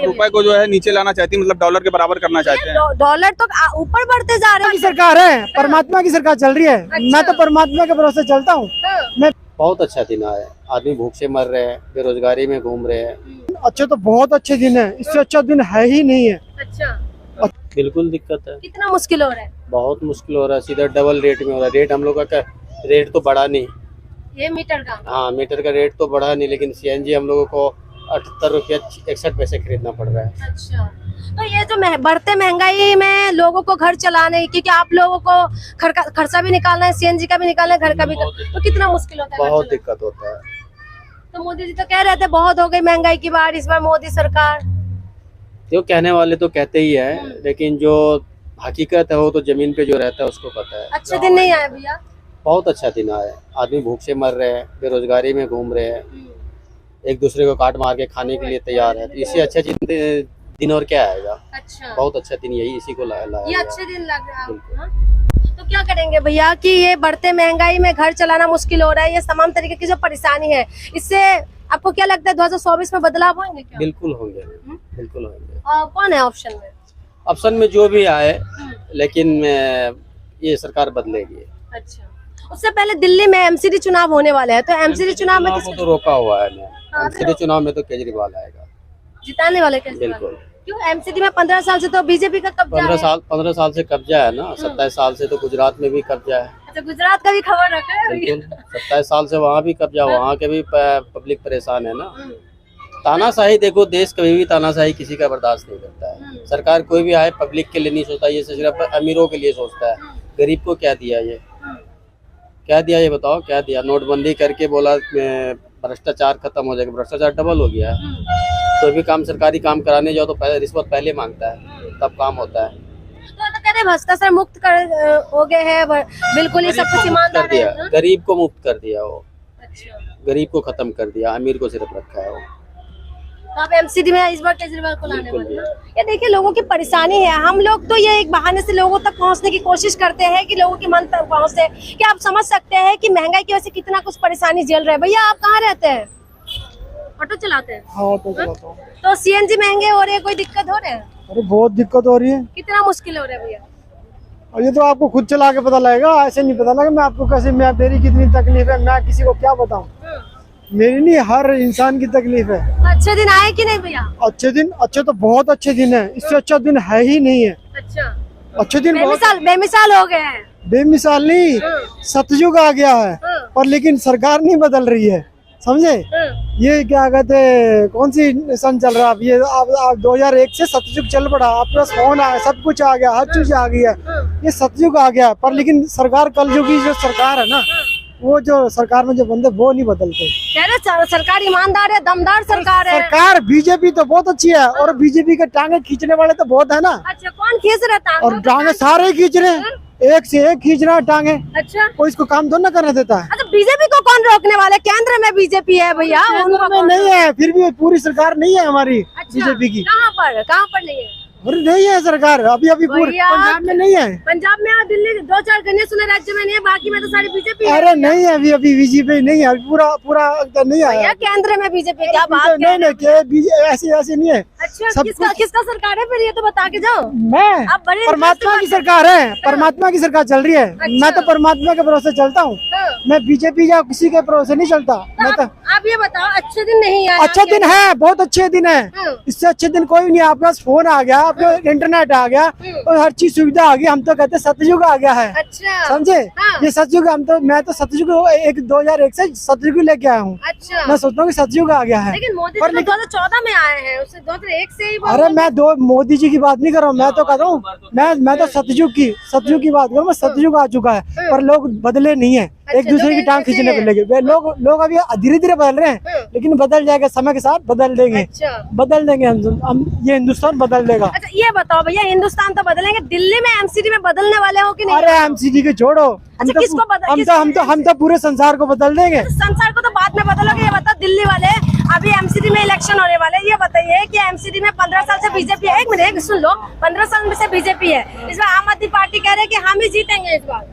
रुपए को जो है नीचे लाना चाहती है, मतलब डॉलर के बराबर करना चाहते हैं। डॉलर तो ऊपर बढ़ते जा रहे हैं। सरकार है, परमात्मा की सरकार चल रही है। मैं तो परमात्मा के भरोसे चलता हूँ। मैं बहुत अच्छा दिन आया, आदमी भूख से मर रहे हैं, बेरोजगारी में घूम रहे हैं। अच्छे तो बहुत अच्छे दिन है, इससे अच्छा दिन है ही नहीं है। अच्छा, बिल्कुल दिक्कत है, कितना मुश्किल हो रहा है? बहुत मुश्किल हो रहा है, सीधा डबल रेट में हो रहा है। रेट हम लोग का रेट तो बढ़ा नहीं, ये मीटर का? हाँ मीटर का रेट तो बढ़ा नहीं, लेकिन सीएनजी हम लोगों को 78 रुपया 61 पैसे खरीदना पड़ रहा है। अच्छा, तो ये जो बढ़ते महंगाई में लोगों को घर चलाने, क्योंकि आप लोगों को खर्चा भी निकालना है, सीएनजी का भी निकालना है, घर का भी, तो कितना मुश्किल होता है? बहुत दिक्कत होता है। तो मोदी जी तो कह रहे थे बहुत हो गई महंगाई की बात इस बार मोदी सरकार। जो कहने वाले तो कहते ही है, लेकिन जो हकीकत है वो तो जमीन पे जो रहता है उसको पता है। अच्छे दिन नहीं आए भैया? बहुत अच्छा दिन आया, आदमी भूख से मर रहे हैं, बेरोजगारी में घूम रहे हैं, एक दूसरे को काट मार के खाने के लिए तैयार है। तो इससे अच्छा दिन और क्या आएगा? अच्छा, बहुत अच्छा दिन यही इसी को लाया। ये अच्छे दिन लग रहा है। तो क्या करेंगे भैया कि ये बढ़ते महंगाई में घर चलाना मुश्किल हो रहा है, ये तमाम तरीके की जो परेशानी है, इससे आपको क्या लगता है 2024 में बदलाव होंगे क्या? बिल्कुल होंगे, बिल्कुल होंगे। कौन है ऑप्शन में? ऑप्शन में जो भी आए, लेकिन ये सरकार बदलेगी। अच्छा, उससे पहले दिल्ली में एमसीडी चुनाव होने वाले हैं, तो एमसीडी चुनाव में तो रोका हुआ है। एमसीडी चुनाव में तो केजरीवाल आएगा, जिताने वाले कैसे? बिल्कुल। क्यों? एमसीडी में 15 साल से तो बीजेपी का कब्जा है। 15 साल से कब्जा है ना, 27 साल से तो गुजरात में भी कब्जा है। अच्छा, गुजरात का भी खबर रखा है? बिल्कुल, 27 साल से वहाँ भी कब्जा, वहाँ के भी पब्लिक परेशान है ना। तानाशाही देखो, देश कभी भी तानाशाही किसी का बर्दाश्त नहीं करता है। सरकार कोई भी आए पब्लिक के लिए नहीं सोचता, ये सिर्फ अमीरों के लिए सोचता है। गरीब को क्या दिया ये, क्या दिया ये बताओ, क्या दिया? नोटबंदी करके बोला भ्रष्टाचार खत्म हो जाएगा, भ्रष्टाचार डबल हो गया है। कोई भी काम सरकारी काम कराने जाओ तो पहले रिश्वत पहले मांगता है, तब काम होता है। तो कह रहे भ्रष्टाचार मुक्त हो गए हैं, बिल्कुल ही सब कुछ ईमानदार दिया, है। गरीब को मुक्त कर दिया वो। अच्छा, गरीब को खत्म कर दिया, अमीर को सिर्फ रखा है वो। तो आप एमसीडी में इस बार केजरीवाल को लाने वाले हैं? ये देखिए लोगों की परेशानी है, हम लोग तो ये एक बहाने से लोगों तक पहुंचने की कोशिश करते हैं कि लोगों के मन तक पहुंचे, कि आप समझ सकते हैं कि महंगाई की वजह से कितना कुछ परेशानी झेल रहे हैं। भैया आप कहाँ रहते हैं? ऑटो चलाते हैं? हाँ, ऑटो चलाता हूँ। तो सीएनजी महंगे हो रहे हैं, कोई दिक्कत हो रहे हैं? अरे बहुत दिक्कत हो रही है। कितना मुश्किल हो रहा है भैया? और ये तो आपको खुद चला के पता लगेगा, ऐसे नहीं पता ना कि मैं आपको कैसे, मेरी कितनी तकलीफ है, मैं किसी को क्या बताऊं। मेरी नहीं, हर इंसान की तकलीफ है। अच्छे दिन आए कि नहीं भैया? अच्छे दिन, अच्छे तो बहुत अच्छे दिन है, इससे अच्छा दिन है ही नहीं है। अच्छा, अच्छे दिन बेमिसाल हो गए हैं। बेमिसाल नहीं, सतयुग आ गया है, पर लेकिन सरकार नहीं बदल रही है, समझे? ये क्या कहते, कौन सी सन चल रहा है अब? ये आप 2001 से सतयुग चल पड़ा, आपका फोन आया, सब कुछ आ गया, हर चीज आ गई है, ये सतयुग आ गया। पर लेकिन सरकार, कलयुग की जो सरकार है ना, वो जो सरकार में जो बंदे वो नहीं बदलते। कह रहे सरकार ईमानदार है, दमदार सरकार है। सरकार बीजेपी तो बहुत अच्छी है, और बीजेपी के टांगे खींचने वाले तो बहुत है ना। अच्छा, कौन खींच रहा था? और टांगे सारे खींच रहे हैं, एक से एक खींच रहा है टांगे। अच्छा, कोई इसको काम तो ना करने देता है। अच्छा, बीजेपी को कौन रोकने वाला? केंद्र में बीजेपी है भैया, केंद्र में नहीं है, फिर भी पूरी सरकार नहीं है हमारी बीजेपी की। कहाँ पर नहीं है? अरे नहीं है सरकार, अभी पूरी पंजाब में नहीं है। पंजाब में और दिल्ली 2-4 गने सुने राज्य में नहीं है, बाकी में तो सारी बीजेपी है। अरे नहीं है, अभी बीजेपी नहीं है, पूरा नहीं आया केंद्र में बीजेपी। क्या बात? नहीं, ऐसे नहीं है। अच्छा, किसका सरकार है फिर, ये तो बता के जाओ। मैं, परमात्मा की सरकार है, परमात्मा की सरकार चल रही है। मैं तो परमात्मा के भरोसे चलता हूँ, मैं बीजेपी या किसी के भरोसे नहीं चलता। मैं तो आप ये बताओ, अच्छे दिन नहीं आए? अच्छा दिन है, बहुत अच्छे दिन है, इससे अच्छे दिन कोई नहीं। आपके पास फोन आ गया, आपको इंटरनेट आ गया, और हर चीज सुविधा आ गई। हम तो कहते सतयुग आ गया है। अच्छा, समझे? ये सतयुग, मैं तो सतयुग 2001 से सतयुग लेके आया हूँ। अच्छा, मैं सोचता हूँ कि सतयुग आ गया है। लेकिन मोदी जी 2014 में आए हैं, उससे 2001 से ही। अरे मैं मोदी जी की बात नहीं कर रहा हूँ, मैं तो कहता हूँ, मैं तो सतयुग की बात कर रहा हूँ। सतयुग आ चुका है, पर लोग बदले नहीं है, एक दूसरे की टांग खींचने पे लगे। लोग अभी धीरे धीरे बदल रहे हैं, लेकिन बदल जाएगा, समय के साथ बदल देंगे। बदल देंगे हम, ये हिंदुस्तान बदल देगा। अच्छा, ये बताओ भैया, हिंदुस्तान तो बदलेंगे, दिल्ली में एमसीडी में बदलने वाले हो कि नहीं? अरे एमसीडी के छोड़ो, हम तो पूरे संसार को बदल देंगे। संसार को तो बाद में बदलोगे। ये बताओ, दिल्ली वाले अभी एमसीडी में इलेक्शन होने वाले, ये बताइए कि एमसीडी में 15 साल से बीजेपी है। एक मिनट सुन लो, 15 साल से बीजेपी है, इस बार आम आदमी पार्टी कह रहे हैं कि हम ही जीतेंगे इस बार।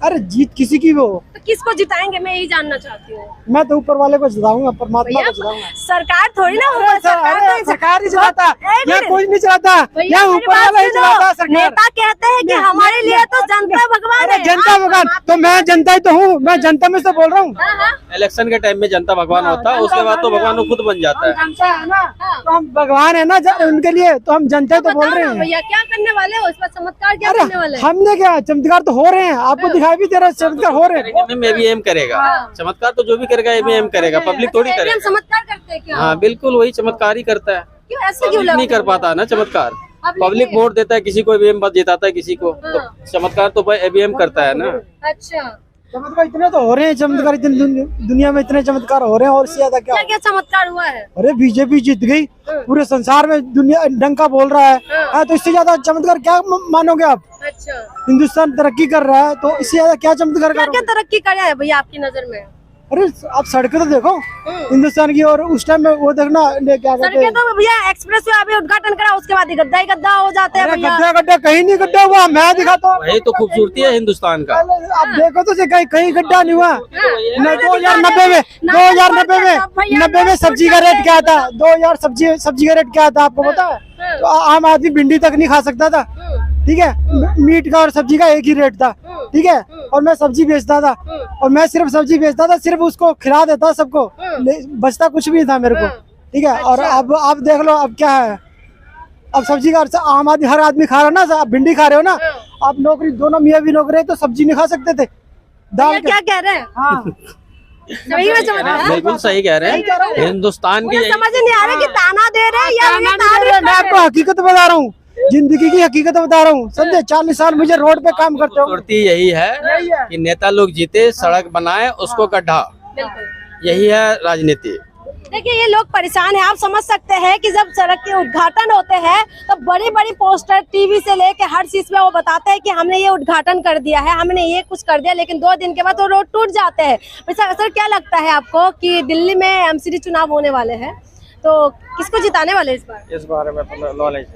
अरे जीत किसी की भी हो, तो किसको जिताएंगे, मैं यही जानना चाहती हूँ। मैं तो ऊपर वाले को जिताऊंगा, परमात्मा भैया को जिताऊंगा। सरकार थोड़ी ना अरे सरकार ही चलाता, यहाँ कोई नहीं चलाता, यहाँ ऊपर वाला ही चलाता सरकार। नेता कहते हैं कि हमारे लिए तो जनता भगवान है। जनता भगवान तो मैं जनता ही तो हूँ, मैं जनता में से बोल रहा हूँ। इलेक्शन के टाइम में जनता भगवान होता है, उसके बाद तो भगवान वो खुद बन जाता है। जनता है ना, तो हम भगवान है ना उनके लिए, तो हम जनता ही तो बोल रहे हैं। भैया क्या करने वाले हो, इस पर चमत्कार क्या करने वाले अरे हमने क्या, चमत्कार तो हो रहे हैं, आपको दिखाई भी दे रहा है, चमत्कार हो रहे हैं। में भी एम करेगा, चमत्कार तो जो भी करेगा एम करेगा, पब्लिक थोड़ी करेगा। चमत्कार करते हैं क्या? हाँ बिल्कुल, वही चमत्कार ही करता है। क्यों ऐसे क्यों नहीं कर पाता ना चमत्कार, पब्लिक वोट देता है किसी को, ईवीएम बस जिताता है किसी को, तो चमत्कार तो ईवीएम करता है ना। अच्छा चमत्कार इतने तो हो रहे हैं, चमत्कार इतने दुनिया में इतने चमत्कार हो रहे हैं, और ज्यादा क्या? क्या चमत्कार हुआ है? अरे बीजेपी जीत गई, पूरे संसार में दुनिया डंका बोल रहा है, तो इससे ज्यादा चमत्कार क्या मानोगे आप? अच्छा हिंदुस्तान तरक्की कर रहा है, तो इससे ज्यादा क्या चमत्कार क्या क्या तरक्की कर रहा है भैया आपकी नजर में? अरे आप सड़कें तो देखो हिंदुस्तान की, और उस टाइम में वो देखना क्या कहते सड़कें हैं, तो भैया एक्सप्रेस वे अभी उद्घाटन करा, उसके बाद गड्ढा ही गड्ढा हो जाते हैं भैया। गड्ढा गड्ढा कहीं नहीं गड्ढा हुआ, मैं दिखाता हूँ। वही तो खूबसूरती है हिंदुस्तान का। आप देखो तो कहीं कहीं गड्ढा नहीं हुआ। 2090 में सब्जी का रेट क्या था? 2000 सब्जी का रेट क्या था आपको पता है? तो आम आदमी भिंडी तक नहीं खा सकता था, ठीक है, मीट का और सब्जी का एक ही रेट था, ठीक है, और मैं सब्जी बेचता था, और मैं सिर्फ सब्जी बेचता था, सिर्फ उसको खिला देता सबको, बचता कुछ भी था मेरे को, ठीक है। और अब आप देख लो अब क्या है, अब सब्जी का आम आदमी, हर आदमी खा रहा है ना, आप भिंडी खा रहे हो ना, आप नौकरी, दोनों मियाँ भी नौकरी है, तो सब्जी नहीं खा सकते थे, दाल क्या कह रहे हैं? हाँ सही में चमत्कार? बिल्कुल सही कह रहे हैं, हिंदुस्तान की समझ नहीं आ रहा कि ताना दे रहे हैं या मैं आपको हकीकत बता रहा हूँ, जिंदगी की हकीकत बता रहा हूँ। समझे, 40 साल मुझे रोड पे काम करते हो। खूबसूरती यही है कि नेता लोग जीते, सड़क बनाए, उसको गड्ढा, यही है राजनीति। देखिए ये लोग परेशान हैं, आप समझ सकते हैं कि जब सड़क के उद्घाटन होते हैं तो बड़ी बड़ी पोस्टर टीवी से लेके हर चीज में वो बताते हैं कि हमने ये उद्घाटन कर दिया है, हमने ये कुछ कर दिया, लेकिन 2 दिन के बाद वो रोड टूट जाते हैं। वैसे सर क्या लगता है आपको कि दिल्ली में एमसीडी चुनाव होने वाले हैं, तो किसको जिताने वाले इस बार? इस बारे में तो नॉलेज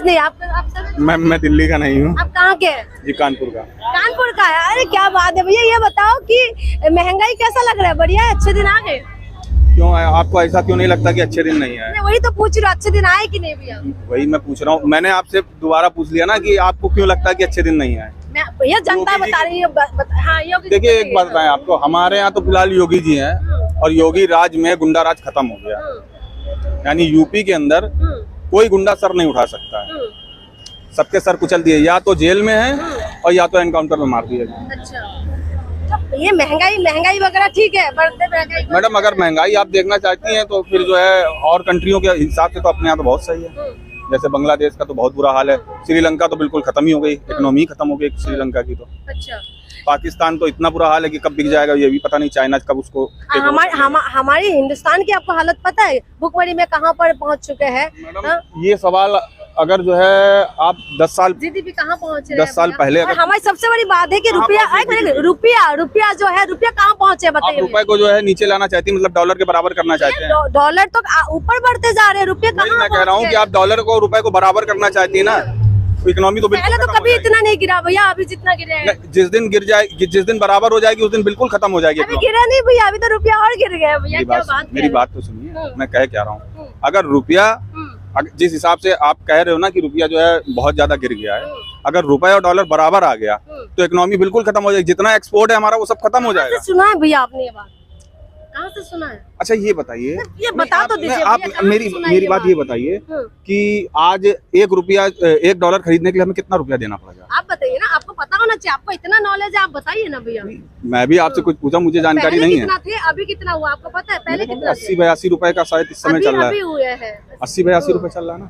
नहीं। आप सर? मैं दिल्ली का नहीं हूँ। आप कहाँ के हैं? जी कानपुर का। कानपुर का है? अरे क्या बात है भैया, ये बताओ कि महंगाई कैसा लग रहा है? बढ़िया है, अच्छे दिन आ गए? क्यों आपको ऐसा क्यों नहीं लगता कि अच्छे दिन नहीं आए? मैं वही तो पूछ रही हूँ, अच्छे दिन आए कि नहीं भैया? वही मैं पूछ रहा हूँ, मैंने आपसे दोबारा पूछ लिया ना कि आपको क्यों लगता है कि अच्छे दिन नहीं आए। मैं भैया जनता बता रही है। हाँ योगी, देखिए एक बात बताएं आपको, हमारे यहाँ तो फिलहाल योगी जी हैं, और योगी राज में गुंडा राज खत्म हो गया, यानी यूपी के अंदर कोई गुंडा सर नहीं उठा सकता है, सबके सर कुचल दिए, या तो जेल में है और या तो एनकाउंटर में मार दिया गया। अच्छा, तो ये महंगाई वगैरह ठीक है, बढ़ते महंगाई। मैडम अगर महंगाई आप देखना चाहती हैं तो फिर जो है और कंट्रियों के हिसाब से तो अपने यहाँ तो बहुत सही है। जैसे बांग्लादेश का तो बहुत बुरा हाल है, श्रीलंका तो बिल्कुल खत्म ही हो गई, इकोनॉमी खत्म हो गई श्रीलंका की तो। अच्छा, पाकिस्तान तो इतना बुरा हाल है कि कब बिक जाएगा ये भी पता नहीं, चाइना कब उसको। हमारी हिंदुस्तान की आपको हालत पता है, भुखमरी में कहाँ पर पहुँच चुके हैं? ये सवाल अगर जो है आप 10 साल जीडीपी कहाँ पहुँचे? 10 साल पहले अगर हमारी सबसे बड़ी बात है कि रुपया जो है, रुपया कहाँ पहुँचे बताइए? आप रुपए को जो है नीचे लाना चाहती है, मतलब डॉलर के बराबर करना चाहते हैं। डॉलर तो ऊपर बढ़ते जा रहे हैं, रुपये कहाँ? मैं कह रहा हूँ कि आप डॉलर को रुपए को बराबर करना चाहती है ना, इकोनॉमी तो पहले तो कभी इतना नहीं गिरा भैया, अभी जितना गिरे हैं। जिस दिन गिर जाए, जिस दिन बराबर हो जाएगी उस दिन बिल्कुल खत्म हो जाएगी। अभी गिरा नहीं भैया, अभी तो रुपया और गिर गया भैया। क्या बात? मेरी बात तो सुनिए, मैं कह क्या रहा हूँ, अगर रुपया जिस हिसाब से आप कह रहे हो ना कि रुपया जो है बहुत ज्यादा गिर गया है, अगर रुपया और डॉलर बराबर आ गया तो इकोनॉमी बिल्कुल खत्म हो जाएगी, जितना एक्सपोर्ट है हमारा वो सब खत्म हो जाएगा। सुना है भैया आपने ये बात? कहाँ से सुना है? अच्छा ये बताइए, ये बता तो दीजिए आप मेरी बात ये बताइए कि आज $1 खरीदने के लिए हमें कितना रुपया देना पड़ेगा? आप बताइए ना, आपको पता होना चाहिए, आपको इतना नॉलेज है, आप बताइए ना भैया। मैं भी आपसे कुछ पूछा, मुझे जानकारी नहीं है। कितना थे, अभी कितना हुआ आपको पता है? पहले कितना? 80-82 रुपए का शायद इस समय चल रहा है। 80-82 रुपए चल रहा है ना।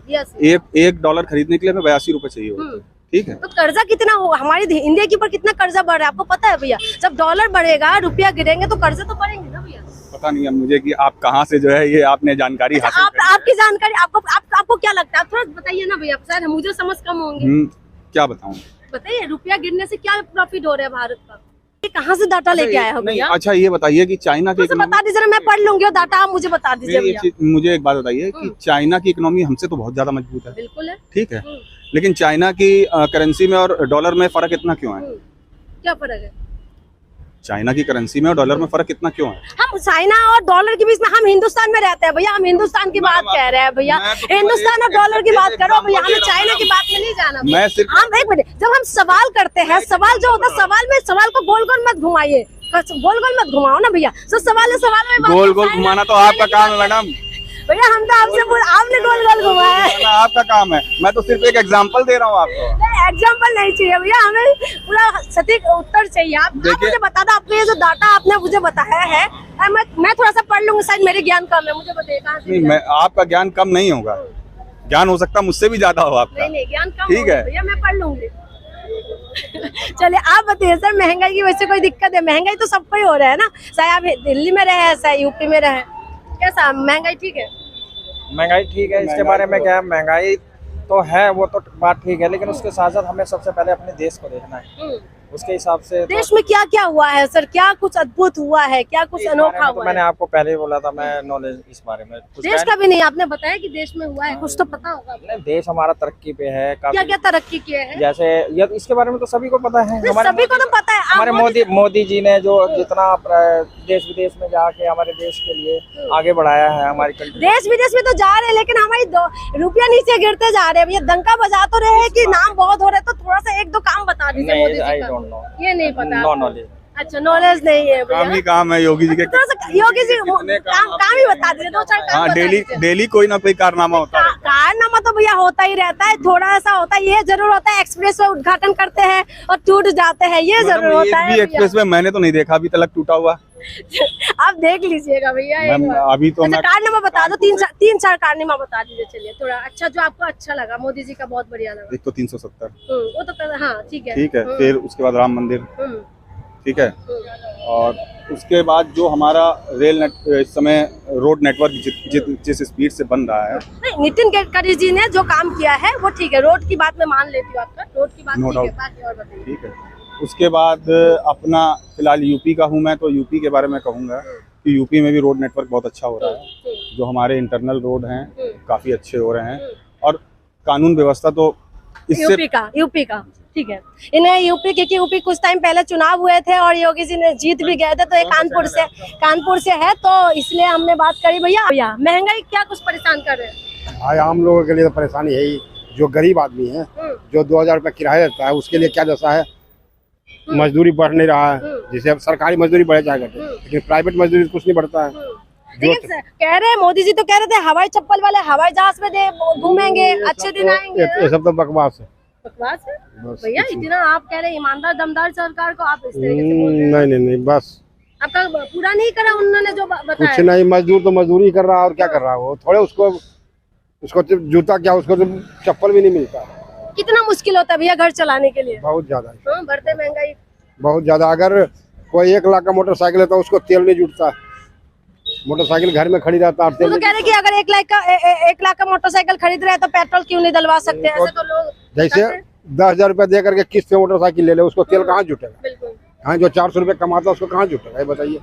$1 खरीदने के लिए हमें 82 रुपए चाहिए होते, ठीक है। तो कर्जा कितना होगा हमारी इंडिया के ऊपर? कितना कर्जा बढ़ रहा है आपको पता है भैया? जब डॉलर बढ़ेगा, रुपया गिरेंगे तो कर्जा तो बढ़ेंगे ना भैया। पता नहीं है मुझे कि आप कहाँ से जो है ये आपने जानकारी हासिल करी। आपकी जानकारी आपको क्या लगता है? थोड़ा बताइए ना भैया, शायद मुझे समझ कम होंगे। क्या बताऊँ? बताइए, रुपया गिरने से क्या प्रॉफिट हो रहा है भारत का? ये कहाँ से डाटा लेके आया हो भैया? अच्छा ये बताइए कि चाइना की बता दीजिए, मैं पढ़ लूंगी और डाटा आप मुझे बता दीजिए भैया। मुझे एक बात बताइए कि चाइना की इकोनॉमी हमसे तो बहुत ज्यादा मजबूत है, बिल्कुल है, ठीक है, लेकिन चाइना की करेंसी में और डॉलर में फर्क इतना क्यों है? क्या फर्क है? चाइना की करेंसी में और डॉलर में फर्क इतना क्यों है? हम चाइना और डॉलर के बीच में, हम हिंदुस्तान में रहते हैं भैया, हम हिंदुस्तान की बात कह रहे हैं भैया। हिंदुस्तान और डॉलर की बात करो भैया, हमें चाइना की बात में नहीं जाना। मैं सिर्फ हम एक मिनट, जब हम सवाल करते हैं, सवाल जो होता है, सवाल को गोल गोल मत घुमाइए, गोल गोल मत घुमाओ ना भैया। तो सवाल में गोल गोल घुमाना तो आपका काम है मैडम। भैया हम तो आपसे आपने गोल गोल घुमाया है। आपका काम है, मैं तो सिर्फ एक एग्जांपल दे रहा हूँ आपको। एग्जाम्पल नहीं चाहिए भैया, हमें पूरा सटीक उत्तर चाहिए। आप मुझे बता दो, आपने ये जो डाटा आपने मुझे बताया है, मैं थोड़ा सा पढ़ लूंगी, शायद मेरे ज्ञान कम है, मुझे बताइए कहाँ से। नहीं, आपका ज्ञान कम नहीं होगा, ज्ञान हो सकता मुझसे भी ज्यादा हो आपका। नहीं ज्ञान कम ठीक है भैया, मैं पढ़ लूंगी। चलिए आप बताइए सर, महंगाई की वजह से कोई दिक्कत है? महंगाई तो सबको ही हो रहा है ना, चाहे आप दिल्ली में रहे चाहे यूपी में रहे, कैसा महंगाई ठीक है? महंगाई ठीक है, इसके बारे में क्या है, महंगाई तो है, वो तो बात ठीक है, लेकिन उसके साथ साथ हमें सबसे पहले अपने देश को देखना है। उसके हिसाब से देश में क्या क्या हुआ है सर? क्या कुछ अद्भुत हुआ है? क्या कुछ अनोखा हुआ है? मैंने आपको पहले ही बोला था, मैं नॉलेज इस बारे में कुछ देश का भी नहीं, आपने बताया कि देश में हुआ है, कुछ तो पता होगा। नहीं, देश हमारा तरक्की पे है क्या काफी। क्या तरक्की किए हैं? जैसे इसके बारे में तो सभी को पता है, सभी को तो पता है। हमारे मोदी जी ने जो जितना देश विदेश में जाके हमारे देश के लिए आगे बढ़ाया है हमारी कंट्री। देश विदेश में तो जा रहे हैं, लेकिन हमारी रुपया नीचे गिरते जा रहे हैं भैया। डंका बजा तो रहे हैं कि नाम बहुत हो रहा है, तो थोड़ा सा एक दो काम बता दीजिए मोदी जी आई का। डोंट नो, ये नहीं पता, नो नॉलेज। अच्छा, नॉलेज नहीं है भैया। काम ही काम है योगी जी के। योगी जी काम ही बता दीजिए, दो चार काम हाँ, बता दीजिए। डेली कोई ना कोई कारनामा होता है। कारनामा तो भैया होता ही रहता है, थोड़ा ऐसा होता है, ये जरूर होता है एक्सप्रेस वे उद्घाटन करते हैं और टूट जाते हैं, ये जरूर होता है। एक्सप्रेस वे मैंने तो नहीं देखा अभी तक टूटा हुआ। आप देख लीजिएगा भैया एक बार। अभी तो अच्छा, कारनामा बता दो, तीन चार कारनामा बता दीजिए। चलिए थोड़ा अच्छा, जो आपको अच्छा लगा, मोदी जी का बहुत बढ़िया लगा। एक तो 370, वो तो हाँ ठीक है, ठीक है। फिर उसके बाद राम मंदिर, ठीक है। और उसके बाद जो हमारा रेल इस समय रोड नेटवर्क जिस स्पीड से बन रहा है। नहीं, नितिन गडकरी जी ने जो काम किया है वो ठीक है, रोड की बात मैं मान लेती हूँ, आपका रोड की बात No ठीक है, doubt। बाकी और बताइए। ठीक है। उसके बाद अपना फिलहाल यूपी का हूँ मैं, तो यूपी के बारे में कहूँगा कि यूपी में भी रोड नेटवर्क बहुत अच्छा हो रहा है। जो हमारे इंटरनल रोड हैं काफ़ी अच्छे हो रहे हैं, और कानून व्यवस्था तो इससे यूपी का ठीक है। इन्हें यूपी, क्योंकि यूपी कुछ टाइम पहले चुनाव हुए थे और योगी जी ने जीत भी गए थे, तो ये कानपुर से है, तो इसलिए हमने बात करी। भैया महंगाई क्या कुछ परेशान कर रहे हैं? भाई आम लोगों के लिए तो परेशानी है ही, जो गरीब आदमी है, जो 2000 रुपये किराया देता है, उसके लिए क्या दशा है। मजदूरी बढ़ नहीं रहा है, जिसे अब सरकारी मजदूरी बढ़े जाएगा, लेकिन प्राइवेट मजदूरी कुछ नहीं बढ़ता है। लेकिन कह रहे हैं, मोदी जी तो कह रहे थे हवाई चप्पल वाले हवाई जहाज में घूमेंगे, अच्छे दिन आएंगे। ये सब तो बकवास है। बकवास है भैया, इतना आप कह रहे हैं ईमानदार दमदार सरकार को, आप इस तरीके से बोल रहे हैं। नहीं, बस आपका पूरा नहीं करा उन्होंने जो बताया। कुछ नहीं, मजदूर तो मजदूरी कर रहा है, और क्या कर रहा है वो। थोड़े उसको जूता क्या, उसको तो चप्पल भी नहीं मिलता। कितना मुश्किल होता है भैया घर चलाने के लिए? बहुत ज्यादा, बढ़ते महंगाई बहुत ज्यादा। अगर कोई 1 लाख का मोटरसाइकिल है तो उसको तेल नहीं जुटता, मोटरसाइकिल घर में खड़ी रहता है। तो कह रहे कि अगर 1 लाख का मोटरसाइकिल खरीद रहे हैं तो पेट्रोल क्यों नहीं डलवा सकते? ऐसे तो लोग जैसे 10,000 रुपए दे करके किस्त पे मोटरसाइकिल ले ले, उसको तेल कहाँ जुटेगा? बिल्कुल। हाँ, जो 400 रुपए कमाता है उसको कहाँ जुटेगा, ये बताइए।